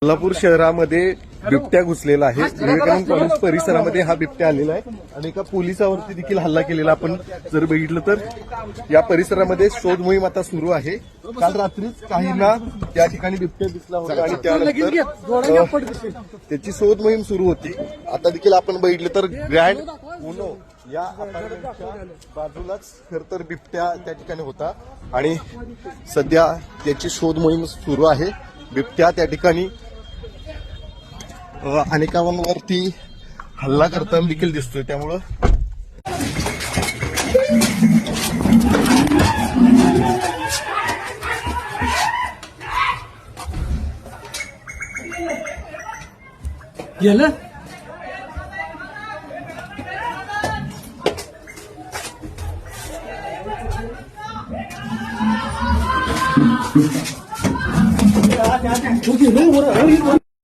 कोल्हापूर शहरामध्ये बिबट्या घुसलेला आहे. विवेकानंद कॉलेज परिसरामध्ये हा बिबट्या आलेला आहे आणि एका पोलिसावरती देखील हल्ला केलेला आपण जर बघितलं तर या परिसरामध्ये शोध मोहीम आता सुरू आहे. काल रात्रीच काहींना त्या ठिकाणी बिबट्या दिसला होता आणि त्यानंतर त्याची शोध मोहीम सुरू होती. आता देखील आपण बघितलं तर ग्रँड उनो या अपार्टमेंटच्या बाजूलाच खरं तर बिबट्या त्या ठिकाणी होता आणि सध्या त्याची शोध मोहीम सुरू आहे. बिबट्या त्या ठिकाणी अनेकांवरती हल्ला करताना देखील दिसतोय. त्यामुळं गेलं ओके